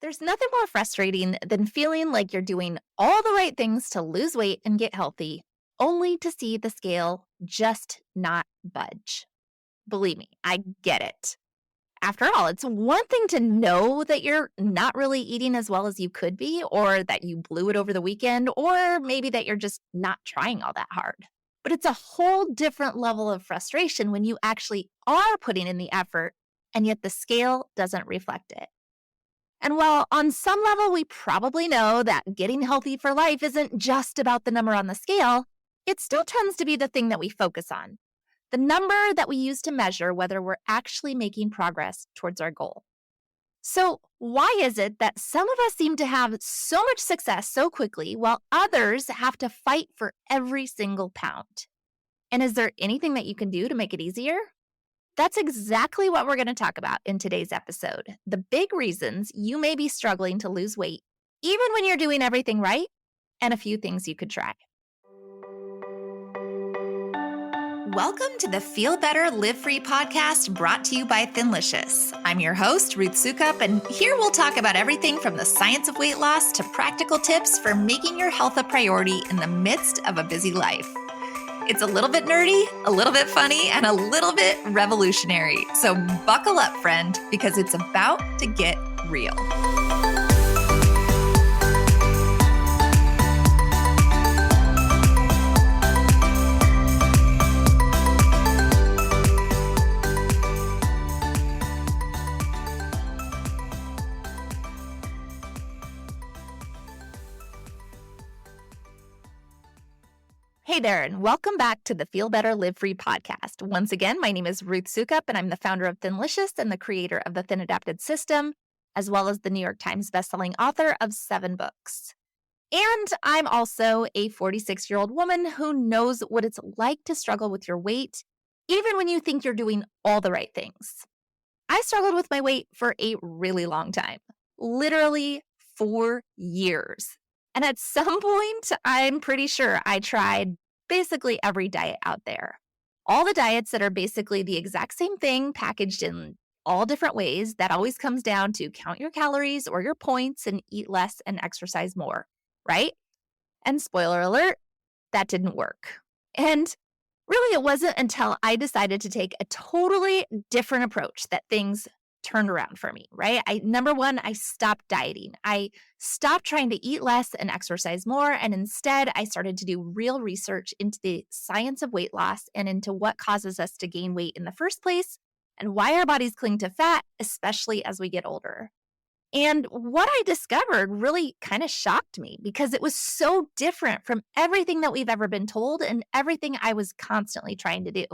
There's nothing more frustrating than feeling like you're doing all the right things to lose weight and get healthy, only to see the scale just not budge. Believe me, I get it. After all, it's one thing to know that you're not really eating as well as you could be, or that you blew it over the weekend, or maybe that you're just not trying all that hard. But it's a whole different level of frustration when you actually are putting in the effort and yet the scale doesn't reflect it. And while on some level we probably know that getting healthy for life isn't just about the number on the scale, it still tends to be the thing that we focus on. The number that we use to measure whether we're actually making progress towards our goal. So, why is it that some of us seem to have so much success so quickly while others have to fight for every single pound? And is there anything that you can do to make it easier? That's exactly what we're going to talk about in today's episode. The big reasons you may be struggling to lose weight, even when you're doing everything right, and a few things you could try. Welcome to the Feel Better, Live Free podcast brought to you by Thinlicious. I'm your host, Ruth Soukup, and here we'll talk about everything from the science of weight loss to practical tips for making your health a priority in the midst of a busy life. It's a little bit nerdy, a little bit funny, and a little bit revolutionary. So buckle up, friend, because it's about to get real. Hey there, and welcome back to the Feel Better, Live Free podcast. Once again, my name is Ruth Soukup, and I'm the founder of Thinlicious and the creator of the Thin Adapted System, as well as the New York Times bestselling author of 7 books. And I'm also a 46-year-old woman who knows what it's like to struggle with your weight, even when you think you're doing all the right things. I struggled with my weight for a really long time, literally 4 years. And at some point, I'm pretty sure I tried basically every diet out there. All the diets that are basically the exact same thing packaged in all different ways. That always comes down to count your calories or your points and eat less and exercise more, right? And spoiler alert, that didn't work. And really, it wasn't until I decided to take a totally different approach that things turned around for me, right? Number one, I stopped dieting. I stopped trying to eat less and exercise more. And instead, I started to do real research into the science of weight loss and into what causes us to gain weight in the first place and why our bodies cling to fat, especially as we get older. And what I discovered really kind of shocked me because it was so different from everything that we've ever been told and everything I was constantly trying to do.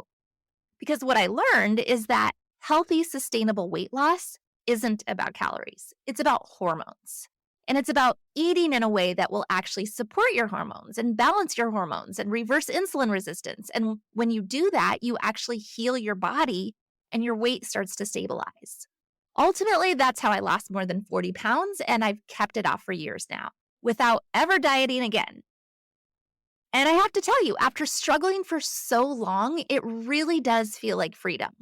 Because what I learned is that healthy, sustainable weight loss isn't about calories. It's about hormones. And it's about eating in a way that will actually support your hormones and balance your hormones and reverse insulin resistance. And when you do that, you actually heal your body and your weight starts to stabilize. Ultimately, that's how I lost more than 40 pounds, and I've kept it off for years now without ever dieting again. And I have to tell you, after struggling for so long, it really does feel like freedom.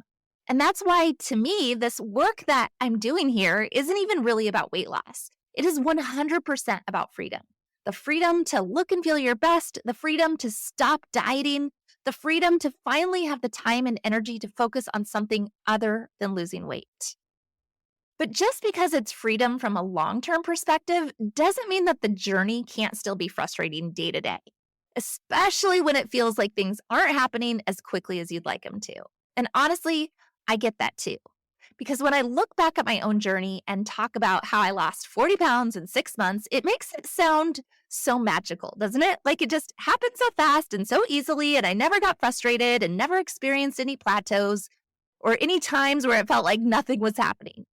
And that's why, to me, this work that I'm doing here isn't even really about weight loss. It is 100% about freedom. The freedom to look and feel your best, the freedom to stop dieting, the freedom to finally have the time and energy to focus on something other than losing weight. But just because it's freedom from a long-term perspective doesn't mean that the journey can't still be frustrating day to day, especially when it feels like things aren't happening as quickly as you'd like them to. And honestly, I get that too. Because when I look back at my own journey and talk about how I lost 40 pounds in 6 months, it makes it sound so magical, doesn't it? Like it just happened so fast and so easily, and I never got frustrated and never experienced any plateaus or any times where it felt like nothing was happening.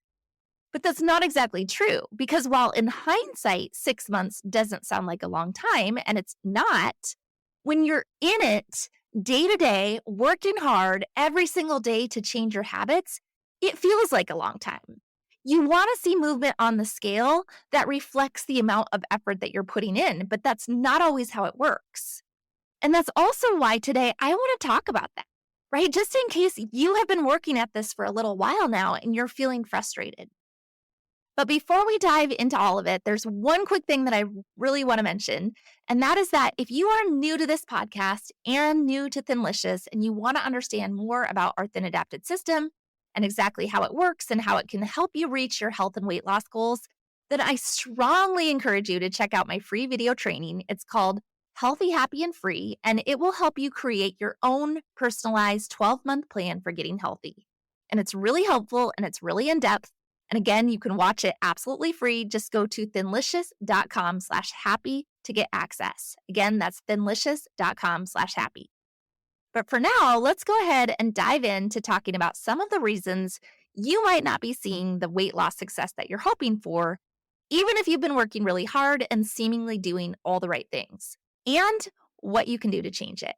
But that's not exactly true, because while in hindsight, 6 months doesn't sound like a long time, and it's not, when you're in it day to day, working hard every single day to change your habits, it feels like a long time. You want to see movement on the scale that reflects the amount of effort that you're putting in, but that's not always how it works. And that's also why today I want to talk about that, right? Just in case you have been working at this for a little while now and you're feeling frustrated. But before we dive into all of it, there's one quick thing that I really want to mention, and that is that if you are new to this podcast and new to Thinlicious and you want to understand more about our Thin Adapted System and exactly how it works and how it can help you reach your health and weight loss goals, then I strongly encourage you to check out my free video training. It's called Healthy, Happy, and Free, and it will help you create your own personalized 12-month plan for getting healthy. And it's really helpful and it's really in-depth. And again, you can watch it absolutely free. Just go to thinlicious.com/happy to get access. Again, that's thinlicious.com/happy. But for now, let's go ahead and dive into talking about some of the reasons you might not be seeing the weight loss success that you're hoping for, even if you've been working really hard and seemingly doing all the right things, and what you can do to change it.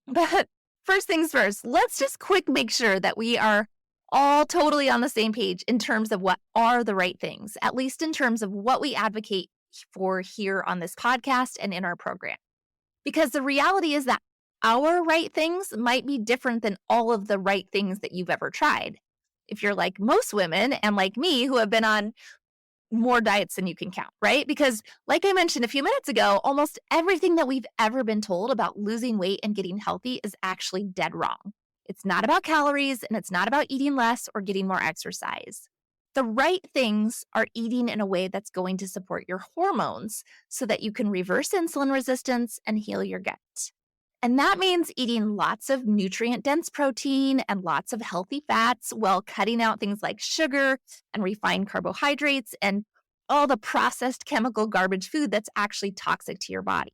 But first things first, let's just quick make sure that we are all totally on the same page in terms of what are the right things, at least in terms of what we advocate for here on this podcast and in our program. Because the reality is that our right things might be different than all of the right things that you've ever tried. If you're like most women and like me who have been on more diets than you can count, right? Because like I mentioned a few minutes ago, almost everything that we've ever been told about losing weight and getting healthy is actually dead wrong. It's not about calories and it's not about eating less or getting more exercise. The right things are eating in a way that's going to support your hormones so that you can reverse insulin resistance and heal your gut. And that means eating lots of nutrient-dense protein and lots of healthy fats while cutting out things like sugar and refined carbohydrates and all the processed chemical garbage food that's actually toxic to your body.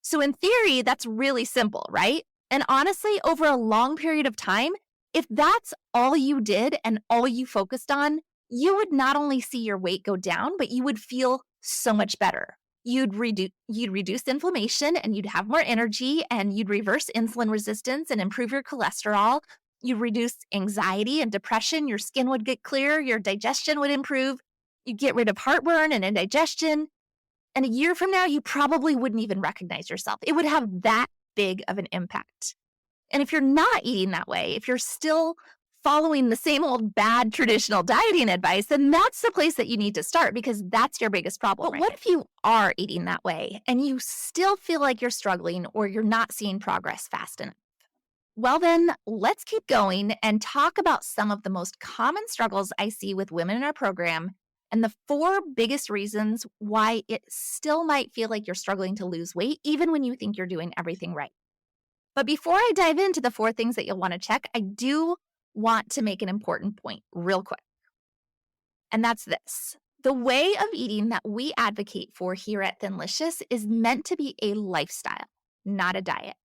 So in theory, that's really simple, right? And honestly, over a long period of time, if that's all you did and all you focused on, you would not only see your weight go down, but you would feel so much better. You'd reduce inflammation and you'd have more energy and you'd reverse insulin resistance and improve your cholesterol. You'd reduce anxiety and depression. Your skin would get clearer. Your digestion would improve. You'd get rid of heartburn and indigestion. And a year from now, you probably wouldn't even recognize yourself. It would have that big of an impact. And if you're not eating that way, if you're still following the same old bad traditional dieting advice, then that's the place that you need to start because that's your biggest problem. But what if you are eating that way and you still feel like you're struggling or you're not seeing progress fast enough? Well, then let's keep going and talk about some of the most common struggles I see with women in our program and the 4 biggest reasons why it still might feel like you're struggling to lose weight, even when you think you're doing everything right. But before I dive into the 4 things that you'll want to check, I do want to make an important point real quick. And that's this. The way of eating that we advocate for here at Thinlicious is meant to be a lifestyle, not a diet.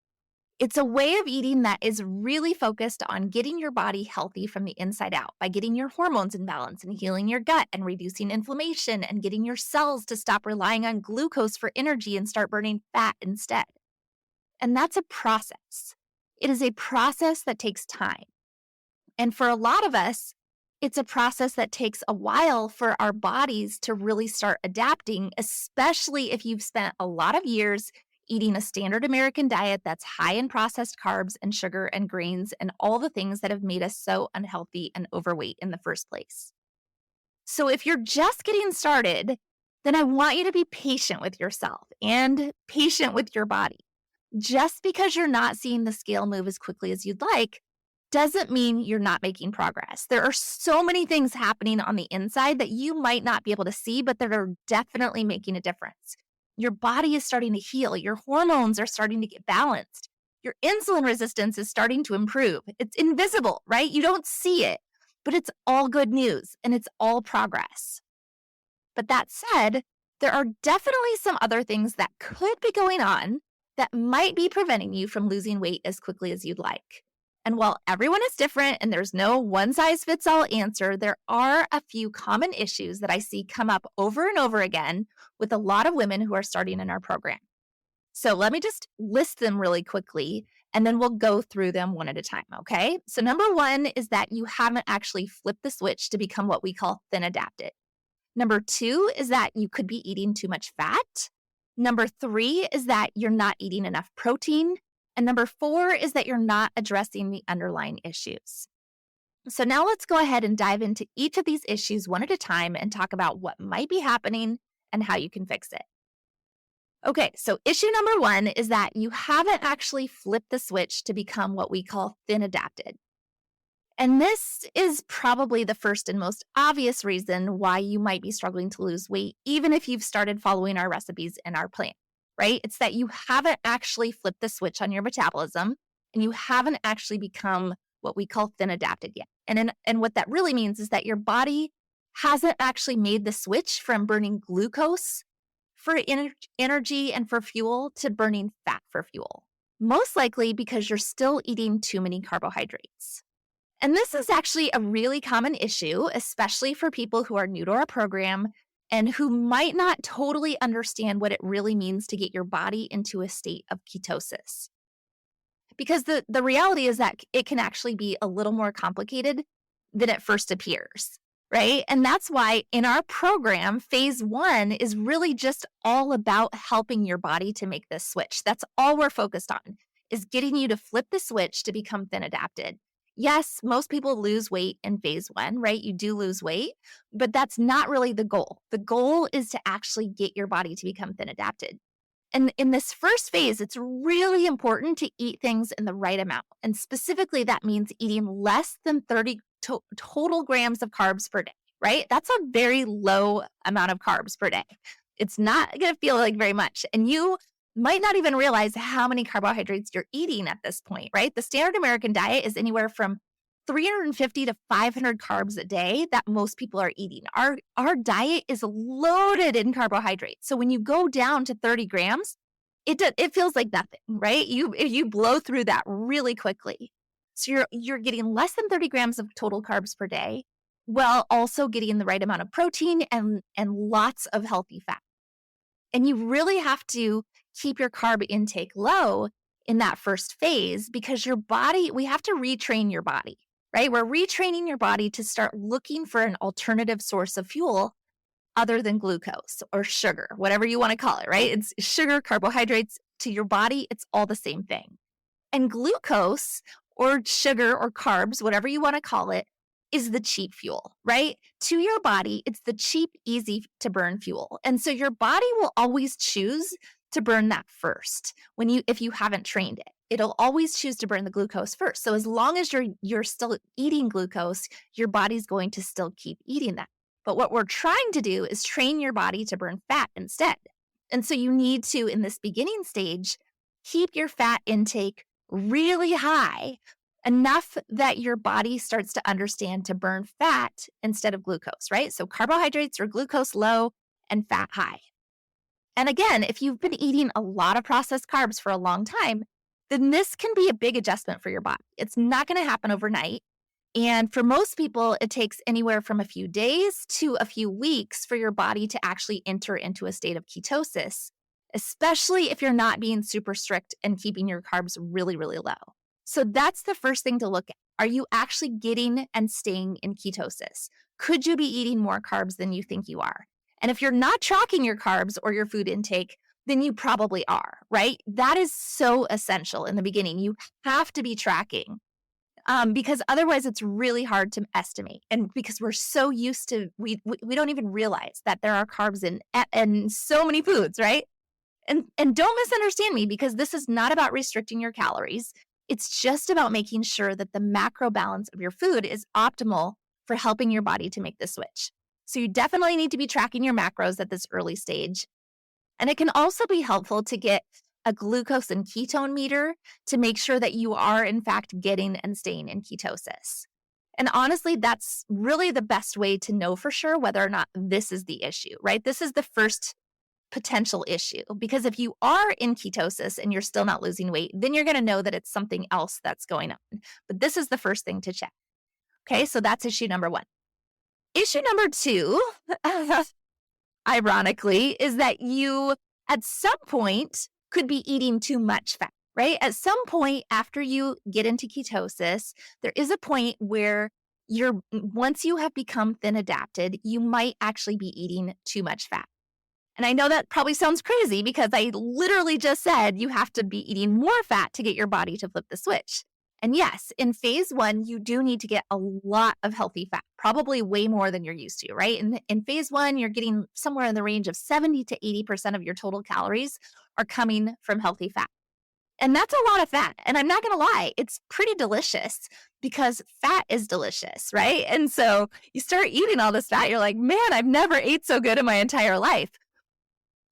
It's a way of eating that is really focused on getting your body healthy from the inside out by getting your hormones in balance and healing your gut and reducing inflammation and getting your cells to stop relying on glucose for energy and start burning fat instead. And that's a process. It is a process that takes time. And for a lot of us, it's a process that takes a while for our bodies to really start adapting, especially if you've spent a lot of years eating a standard American diet that's high in processed carbs and sugar and grains and all the things that have made us so unhealthy and overweight in the first place. So if you're just getting started, then I want you to be patient with yourself and patient with your body. Just because you're not seeing the scale move as quickly as you'd like doesn't mean you're not making progress. There are so many things happening on the inside that you might not be able to see, but that are definitely making a difference. Your body is starting to heal. Your hormones are starting to get balanced. Your insulin resistance is starting to improve. It's invisible, right? You don't see it, but it's all good news and it's all progress. But that said, there are definitely some other things that could be going on that might be preventing you from losing weight as quickly as you'd like. And while everyone is different and there's no one-size-fits-all answer, there are a few common issues that I see come up over and over again with a lot of women who are starting in our program. So let me just list them really quickly, and then we'll go through them one at a time, okay? So number 1 is that you haven't actually flipped the switch to become what we call thin adapted. Number 2 is that you could be eating too much fat. Number 3 is that you're not eating enough protein. And number 4 is that you're not addressing the underlying issues. So now let's go ahead and dive into each of these issues one at a time and talk about what might be happening and how you can fix it. Okay, so issue number one is that you haven't actually flipped the switch to become what we call thin adapted. And this is probably the first and most obvious reason why you might be struggling to lose weight, even if you've started following our recipes in our plan, right? It's that you haven't actually flipped the switch on your metabolism and you haven't actually become what we call thin adapted yet. And what that really means is that your body hasn't actually made the switch from burning glucose for energy and for fuel to burning fat for fuel, most likely because you're still eating too many carbohydrates. And this is actually a really common issue, especially for people who are new to our program and who might not totally understand what it really means to get your body into a state of ketosis. Because the reality is that it can actually be a little more complicated than it first appears, right? And that's why in our program, phase one is really just all about helping your body to make this switch. That's all we're focused on, is getting you to flip the switch to become thin adapted. Yes, most people lose weight in phase one, right? You do lose weight, but that's not really the goal. The goal is to actually get your body to become thin adapted. And in this first phase, it's really important to eat things in the right amount. And specifically, that means eating less than 30 total grams of carbs per day, right? That's a very low amount of carbs per day. It's not going to feel like very much. And you might not even realize how many carbohydrates you're eating at this point, right? The standard American diet is anywhere from 350 to 500 carbs a day that most people are eating. Our diet is loaded in carbohydrates. So when you go down to 30 grams, it feels like nothing, right? You blow through that really quickly. So you're getting less than 30 grams of total carbs per day, while also getting the right amount of protein and lots of healthy fat. And you really have to keep your carb intake low in that first phase because we have to retrain your body, right? We're retraining your body to start looking for an alternative source of fuel other than glucose or sugar, whatever you want to call it, right? It's sugar, carbohydrates. To your body, it's all the same thing. And glucose or sugar or carbs, whatever you want to call it, is the cheap fuel, right? To your body, it's the cheap, easy to burn fuel. And so your body will always choose to burn that first if you haven't trained it. It'll always choose to burn the glucose first. So as long as you're still eating glucose, your body's going to still keep eating that. But what we're trying to do is train your body to burn fat instead. And so you need to, in this beginning stage, keep your fat intake really high, enough that your body starts to understand to burn fat instead of glucose, right? So carbohydrates or glucose low and fat high. And again, if you've been eating a lot of processed carbs for a long time, then this can be a big adjustment for your body. It's not going to happen overnight. And for most people, it takes anywhere from a few days to a few weeks for your body to actually enter into a state of ketosis, especially if you're not being super strict and keeping your carbs really, really low. So that's the first thing to look at. Are you actually getting and staying in ketosis? Could you be eating more carbs than you think you are? And if you're not tracking your carbs or your food intake, then you probably are, right? That is so essential in the beginning. You have to be tracking because otherwise it's really hard to estimate. And because we're so used to, we don't even realize that there are carbs in so many foods, right? And don't misunderstand me, because this is not about restricting your calories. It's just about making sure that the macro balance of your food is optimal for helping your body to make the switch. So you definitely need to be tracking your macros at this early stage. And it can also be helpful to get a glucose and ketone meter to make sure that you are, in fact, getting and staying in ketosis. And honestly, that's really the best way to know for sure whether or not this is the issue, right? This is the first potential issue, because if you are in ketosis and you're still not losing weight, then you're going to know that it's something else that's going on. But this is the first thing to check. Okay, so that's issue number one. Issue number two, ironically, is that you at some point could be eating too much fat, right? At some point after you get into ketosis, there is a point where once you have become thin adapted, you might actually be eating too much fat. And I know that probably sounds crazy because I literally just said you have to be eating more fat to get your body to flip the switch. And yes, in phase one, you do need to get a lot of healthy fat, probably way more than you're used to, right? In phase one, you're getting somewhere in the range of 70 to 80% of your total calories are coming from healthy fat. And that's a lot of fat. And I'm not going to lie, it's pretty delicious because fat is delicious, right? And so you start eating all this fat, you're like, man, I've never ate so good in my entire life.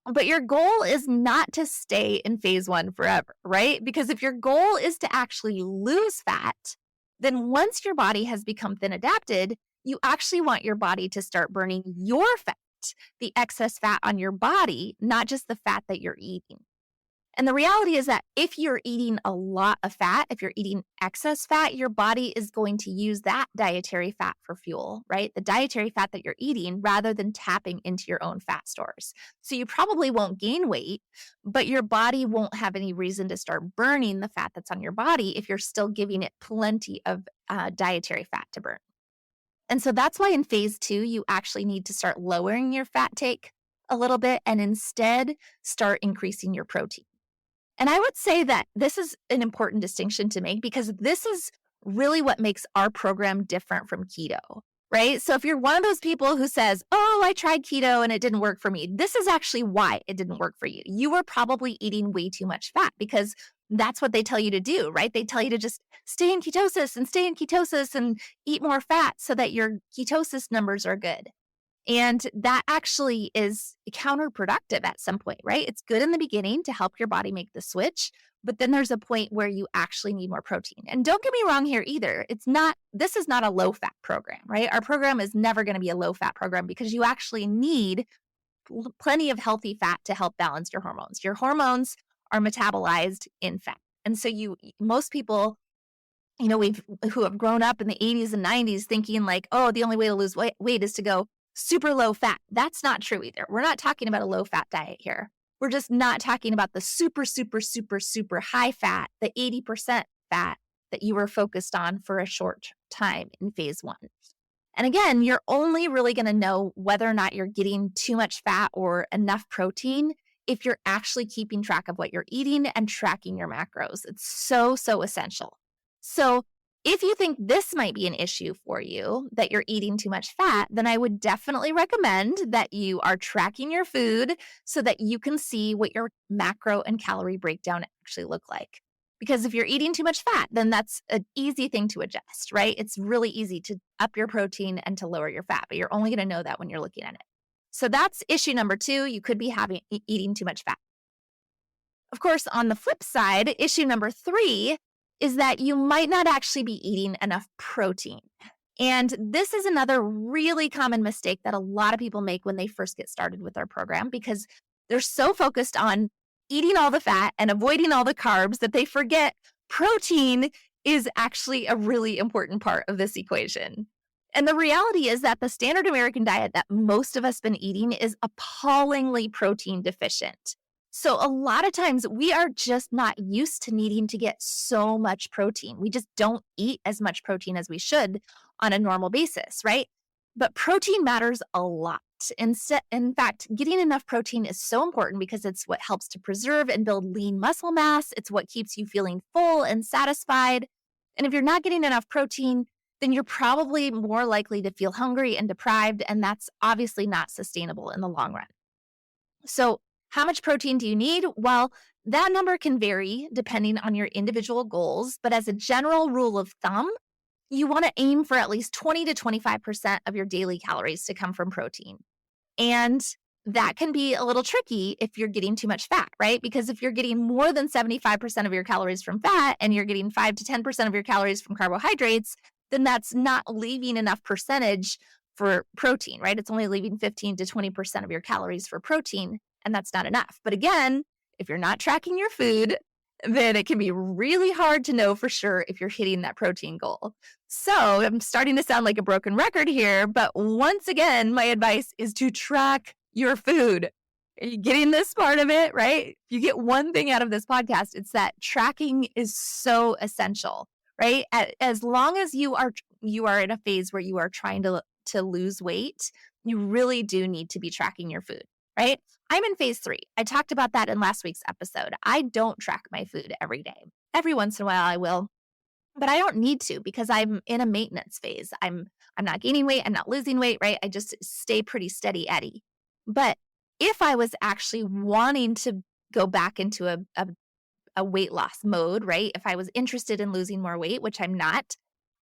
But your goal is not to stay in phase one forever, right? Because if your goal is to actually lose fat, then once your body has become thin adapted, you actually want your body to start burning your fat, the excess fat on your body, not just the fat that you're eating. And the reality is that if you're eating a lot of fat, if you're eating excess fat, your body is going to use that dietary fat for fuel, right? The dietary fat that you're eating rather than tapping into your own fat stores. So you probably won't gain weight, but your body won't have any reason to start burning the fat that's on your body if you're still giving it plenty of dietary fat to burn. And so that's why in phase two, you actually need to start lowering your fat take a little bit and instead start increasing your protein. And I would say that this is an important distinction to make because this is really what makes our program different from keto, right? So if you're one of those people who says, oh, I tried keto and it didn't work for me, this is actually why it didn't work for you. You were probably eating way too much fat because that's what they tell you to do, right? They tell you to just stay in ketosis and eat more fat so that your ketosis numbers are good. And that actually is counterproductive at some point, right? It's good in the beginning to help your body make the switch, but then there's a point where you actually need more protein. And don't get me wrong here either. This is not a low fat program, right? Our program is never going to be a low fat program because you actually need plenty of healthy fat to help balance your hormones. Your hormones are metabolized in fat. And so most people, who have grown up in the 80s and 90s thinking like, oh, the only way to lose weight is to go super low fat. That's not true either. We're not talking about a low fat diet here. We're just not talking about the super, super, super, super high fat, the 80% fat that you were focused on for a short time in phase one. And again, you're only really going to know whether or not you're getting too much fat or enough protein if you're actually keeping track of what you're eating and tracking your macros. It's so, so essential. So if you think this might be an issue for you, that you're eating too much fat, then I would definitely recommend that you are tracking your food so that you can see what your macro and calorie breakdown actually look like. Because if you're eating too much fat, then that's an eazy thing to adjust, right? It's really easy to up your protein and to lower your fat, but you're only going to know that when you're looking at it. So that's issue number 2. You could be eating too much fat. Of course, on the flip side, issue number 3 is that you might not actually be eating enough protein. And this is another really common mistake that a lot of people make when they first get started with our program because they're so focused on eating all the fat and avoiding all the carbs that they forget protein is actually a really important part of this equation. And the reality is that the standard American diet that most of us been eating is appallingly protein deficient. So a lot of times we are just not used to needing to get so much protein. We just don't eat as much protein as we should on a normal basis, right? But protein matters a lot. In fact, getting enough protein is so important because it's what helps to preserve and build lean muscle mass. It's what keeps you feeling full and satisfied. And if you're not getting enough protein, then you're probably more likely to feel hungry and deprived, and that's obviously not sustainable in the long run. So how much protein do you need? Well, that number can vary depending on your individual goals, but as a general rule of thumb, you want to aim for at least 20 to 25% of your daily calories to come from protein. And that can be a little tricky if you're getting too much fat, right? Because if you're getting more than 75% of your calories from fat and you're getting 5 to 10% of your calories from carbohydrates, then that's not leaving enough percentage for protein, right? It's only leaving 15 to 20% of your calories for protein, and that's not enough. But again, if you're not tracking your food, then it can be really hard to know for sure if you're hitting that protein goal. So I'm starting to sound like a broken record here, but once again, my advice is to track your food. Are you getting this part of it, right? If you get one thing out of this podcast, it's that tracking is so essential, right? As long as you are in a phase where you are trying to lose weight, you really do need to be tracking your food, right? I'm in phase 3. I talked about that in last week's episode. I don't track my food every day. Every once in a while I will, but I don't need to because I'm in a maintenance phase. I'm not gaining weight, I'm not losing weight, right? I just stay pretty steady Eddie. But if I was actually wanting to go back into a weight loss mode, right? If I was interested in losing more weight, which I'm not,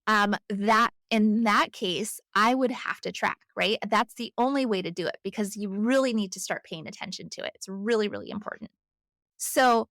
that in that case, I would have to track, right? That's the only way to do it because you really need to start paying attention to it. It's really, really important. So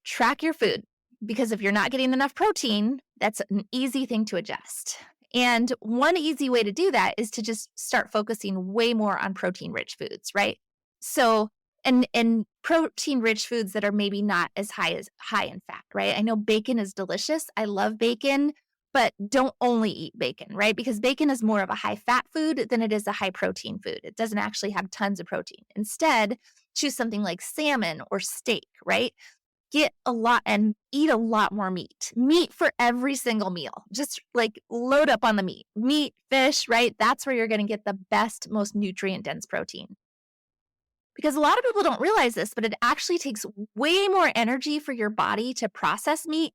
track your food because if you're not getting enough protein, that's an easy thing to adjust. And one easy way to do that is to just start focusing way more on protein rich foods, right? So and protein rich foods that are maybe not as high in fat, right? I know bacon is delicious. I love bacon, but don't only eat bacon, right? Because bacon is more of a high fat food than it is a high protein food. It doesn't actually have tons of protein. Instead, choose something like salmon or steak, right? Get a lot and eat a lot more meat. Meat for every single meal. Just like load up on the meat. Meat, fish, right? That's where you're going to get the best, most nutrient dense protein. Because a lot of people don't realize this, but it actually takes way more energy for your body to process meat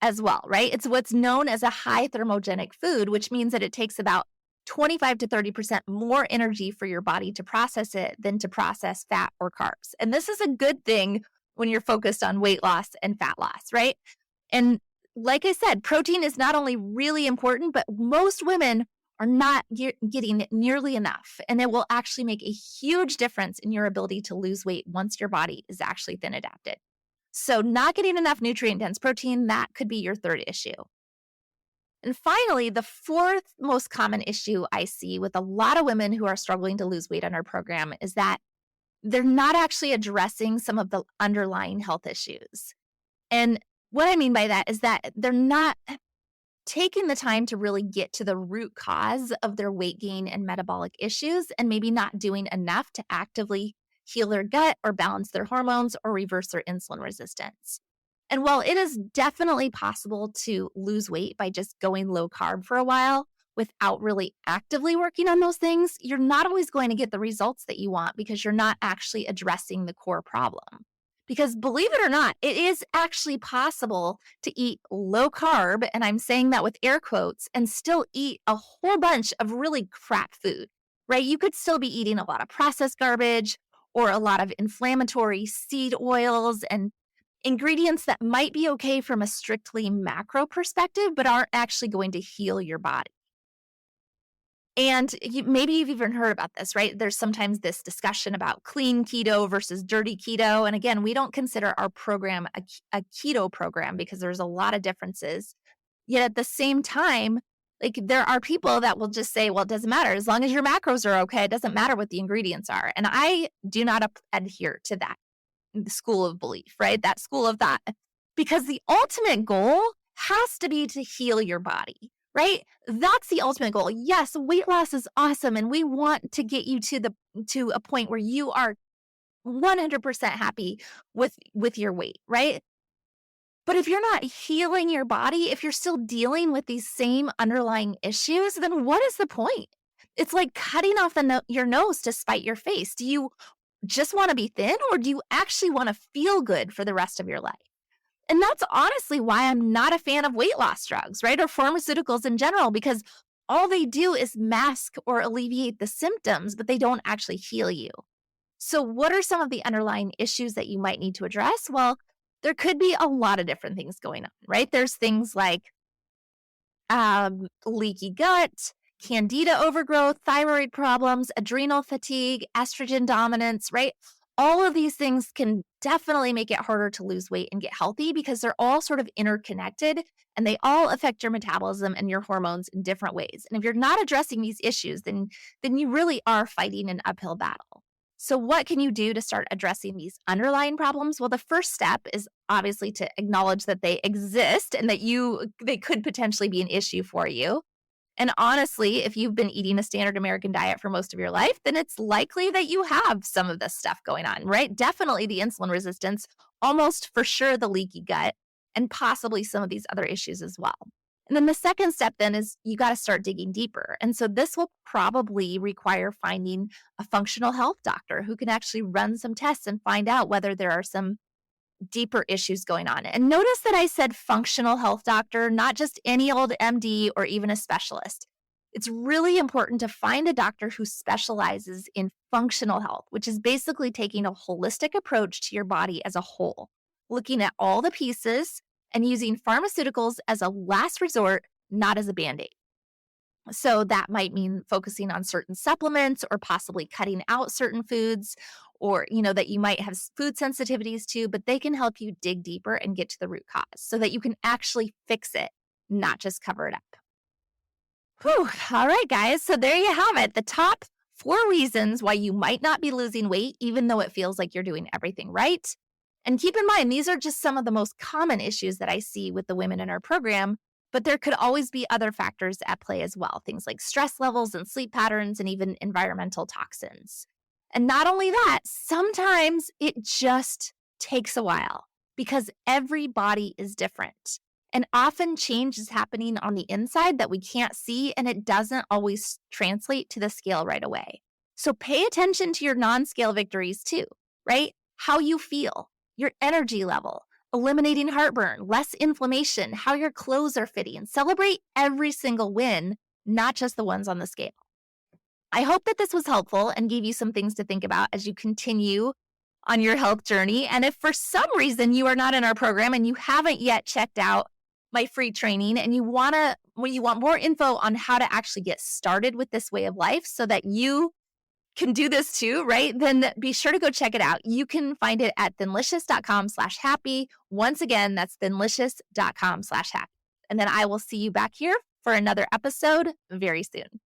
as well, right? It's what's known as a high thermogenic food, which means that it takes about 25 to 30% more energy for your body to process it than to process fat or carbs. And this is a good thing when you're focused on weight loss and fat loss, right? And like I said, protein is not only really important, but most women are not getting nearly enough. And it will actually make a huge difference in your ability to lose weight once your body is actually thin adapted. So not getting enough nutrient dense protein, that could be your third issue. And finally, the fourth most common issue I see with a lot of women who are struggling to lose weight on our program is that they're not actually addressing some of the underlying health issues. And what I mean by that is that they're not taking the time to really get to the root cause of their weight gain and metabolic issues, and maybe not doing enough to actively heal their gut or balance their hormones or reverse their insulin resistance. And while it is definitely possible to lose weight by just going low carb for a while without really actively working on those things, you're not always going to get the results that you want because you're not actually addressing the core problem. Because believe it or not, it is actually possible to eat low carb, and I'm saying that with air quotes, and still eat a whole bunch of really crap food, right? You could still be eating a lot of processed garbage or a lot of inflammatory seed oils and ingredients that might be okay from a strictly macro perspective, but aren't actually going to heal your body. And maybe you've even heard about this, right? There's sometimes this discussion about clean keto versus dirty keto. And again, we don't consider our program a keto program because there's a lot of differences. Yet at the same time, like there are people that will just say, well, it doesn't matter. As long as your macros are okay, it doesn't matter what the ingredients are. And I do not adhere to that school of belief, right? That school of thought. Because the ultimate goal has to be to heal your body, right? That's the ultimate goal. Yes, weight loss is awesome. And we want to get you to a point where you are 100% happy with your weight, right? But if you're not healing your body, if you're still dealing with these same underlying issues, then what is the point? It's like cutting off your nose to spite your face. Do you just want to be thin, or do you actually want to feel good for the rest of your life? And that's honestly why I'm not a fan of weight loss drugs, right? Or pharmaceuticals in general, because all they do is mask or alleviate the symptoms, but they don't actually heal you. So what are some of the underlying issues that you might need to address? Well, there could be a lot of different things going on, right? There's things like leaky gut, candida overgrowth, thyroid problems, adrenal fatigue, estrogen dominance, right? All of these things can definitely make it harder to lose weight and get healthy because they're all sort of interconnected and they all affect your metabolism and your hormones in different ways. And if you're not addressing these issues, then you really are fighting an uphill battle. So what can you do to start addressing these underlying problems? Well, the first step is obviously to acknowledge that they exist and that they could potentially be an issue for you. And honestly, if you've been eating a standard American diet for most of your life, then it's likely that you have some of this stuff going on, right? Definitely the insulin resistance, almost for sure the leaky gut, and possibly some of these other issues as well. And then the second step then is you got to start digging deeper. And so this will probably require finding a functional health doctor who can actually run some tests and find out whether there are some deeper issues going on. And notice that I said functional health doctor, not just any old MD or even a specialist. It's really important to find a doctor who specializes in functional health, which is basically taking a holistic approach to your body as a whole, looking at all the pieces and using pharmaceuticals as a last resort, not as a band-aid. So that might mean focusing on certain supplements or possibly cutting out certain foods or, that you might have food sensitivities to, but they can help you dig deeper and get to the root cause so that you can actually fix it, not just cover it up. Whew. All right, guys. So there you have it. The top 4 reasons why you might not be losing weight, even though it feels like you're doing everything right. And keep in mind, these are just some of the most common issues that I see with the women in our program, but there could always be other factors at play as well. Things like stress levels and sleep patterns and even environmental toxins. And not only that, sometimes it just takes a while because every body is different. And often change is happening on the inside that we can't see, and it doesn't always translate to the scale right away. So pay attention to your non-scale victories too, right? How you feel, your energy level, eliminating heartburn, less inflammation, how your clothes are fitting. Celebrate every single win, not just the ones on the scale. I hope that this was helpful and gave you some things to think about as you continue on your health journey. And if for some reason you are not in our program and you haven't yet checked out my free training and you want more info on how to actually get started with this way of life so that you can do this too, right? Then be sure to go check it out. You can find it at thinlicious.com/happy. Once again, that's thinlicious.com/happy. And then I will see you back here for another episode very soon.